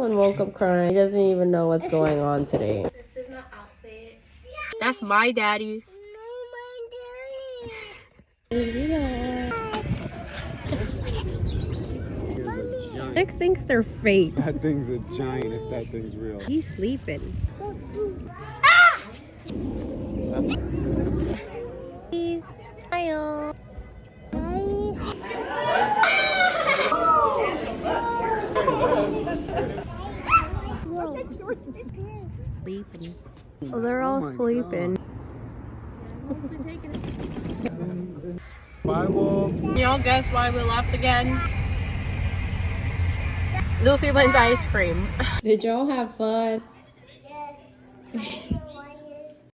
and woke up crying. He doesn't even know what's going on today. This is my outfit. That's my daddy. Nick thinks they're fake. That thing's a giant if that thing's real. He's sleeping. Please smile. Sleeping. Oh, they're all sleeping. Bible. Y'all guess why we left again? Luffy went ice cream. Did y'all have fun?